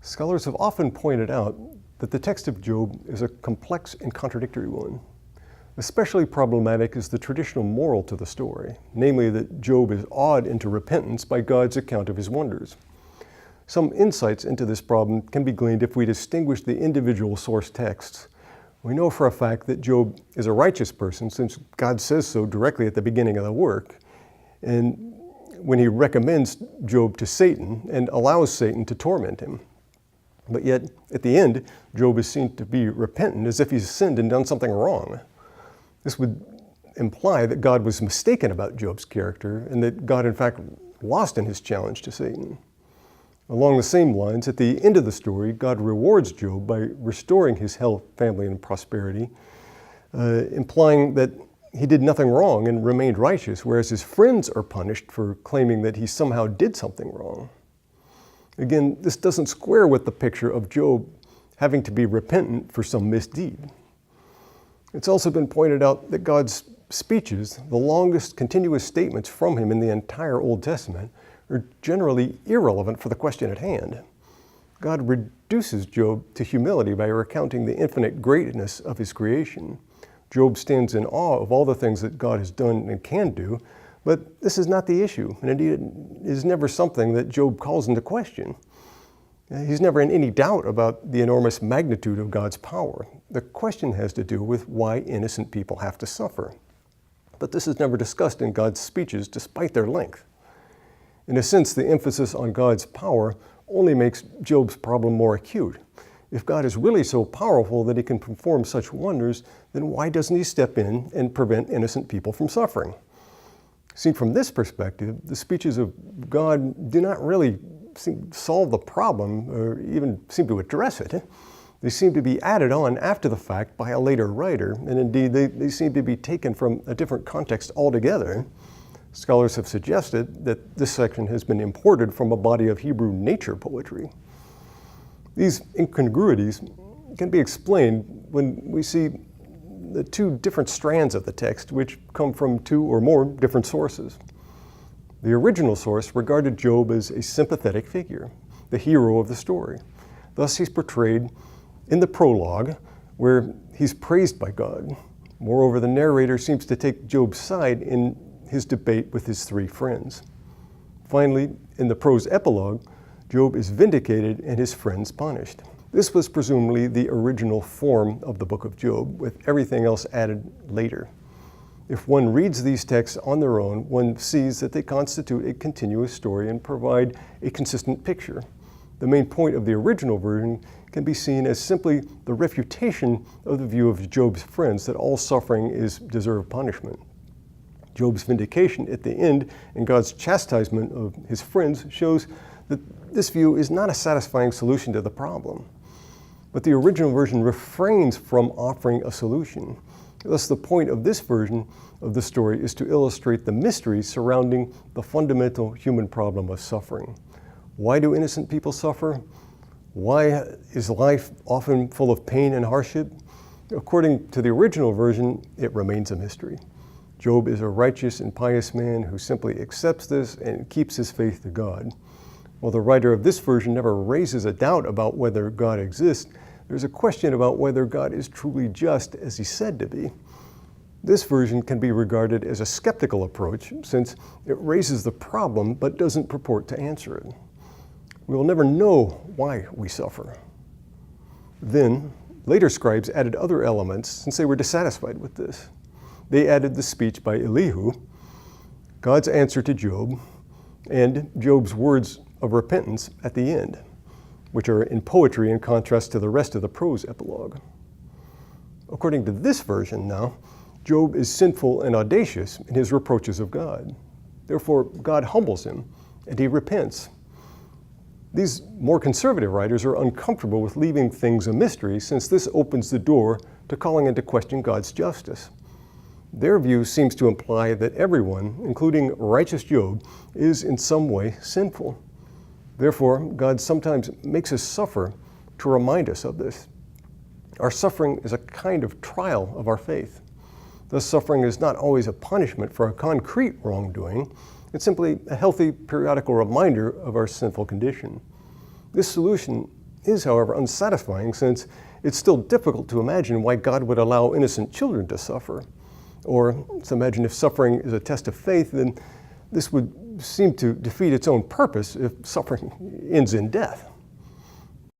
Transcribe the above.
Scholars have often pointed out that the text of Job is a complex and contradictory one. Especially problematic is the traditional moral to the story, namely that Job is awed into repentance by God's account of his wonders. Some insights into this problem can be gleaned if we distinguish the individual source texts. We know for a fact that Job is a righteous person, since God says so directly at the beginning of the work, and when he recommends Job to Satan and allows Satan to torment him. But yet, at the end, Job is seen to be repentant as if he's sinned and done something wrong. This would imply that God was mistaken about Job's character and that God, in fact, lost in his challenge to Satan. Along the same lines, at the end of the story, God rewards Job by restoring his health, family, and prosperity, implying that he did nothing wrong and remained righteous, whereas his friends are punished for claiming that he somehow did something wrong. Again, this doesn't square with the picture of Job having to be repentant for some misdeed. It's also been pointed out that God's speeches, the longest continuous statements from him in the entire Old Testament, are generally irrelevant for the question at hand. God reduces Job to humility by recounting the infinite greatness of his creation. Job stands in awe of all the things that God has done and can do, but this is not the issue, and indeed it is never something that Job calls into question. He's never in any doubt about the enormous magnitude of God's power. The question has to do with why innocent people have to suffer. But this is never discussed in God's speeches, despite their length. In a sense, the emphasis on God's power only makes Job's problem more acute. If God is really so powerful that he can perform such wonders, then why doesn't he step in and prevent innocent people from suffering? Seen from this perspective, the speeches of God do not really solve the problem or even seem to address it. They seem to be added on after the fact by a later writer, and indeed they seem to be taken from a different context altogether. Scholars have suggested that this section has been imported from a body of Hebrew nature poetry. These incongruities can be explained when we see the two different strands of the text, which come from two or more different sources. The original source regarded Job as a sympathetic figure, the hero of the story. Thus he's portrayed in the prologue, where he's praised by God. Moreover, the narrator seems to take Job's side in his debate with his three friends. Finally, in the prose epilogue, Job is vindicated and his friends punished. This was presumably the original form of the book of Job, with everything else added later. If one reads these texts on their own, one sees that they constitute a continuous story and provide a consistent picture. The main point of the original version can be seen as simply the refutation of the view of Job's friends that all suffering is deserved punishment. Job's vindication at the end and God's chastisement of his friends shows that this view is not a satisfying solution to the problem. But the original version refrains from offering a solution. Thus, the point of this version of the story is to illustrate the mystery surrounding the fundamental human problem of suffering. Why do innocent people suffer? Why is life often full of pain and hardship? According to the original version, it remains a mystery. Job is a righteous and pious man who simply accepts this and keeps his faith to God. While the writer of this version never raises a doubt about whether God exists, there's a question about whether God is truly just as he's said to be. This version can be regarded as a skeptical approach, since it raises the problem but doesn't purport to answer it. We will never know why we suffer. Then, later scribes added other elements since they were dissatisfied with this. They added the speech by Elihu, God's answer to Job, and Job's words of repentance at the end, which are in poetry in contrast to the rest of the prose epilogue. According to this version now, Job is sinful and audacious in his reproaches of God. Therefore, God humbles him and he repents. These more conservative writers are uncomfortable with leaving things a mystery, since this opens the door to calling into question God's justice. Their view seems to imply that everyone, including righteous Job, is in some way sinful. Therefore, God sometimes makes us suffer to remind us of this. Our suffering is a kind of trial of our faith. Thus, suffering is not always a punishment for a concrete wrongdoing. It's simply a healthy periodical reminder of our sinful condition. This solution is, however, unsatisfying, since it's still difficult to imagine why God would allow innocent children to suffer. Or let's imagine if suffering is a test of faith, then this would seem to defeat its own purpose if suffering ends in death.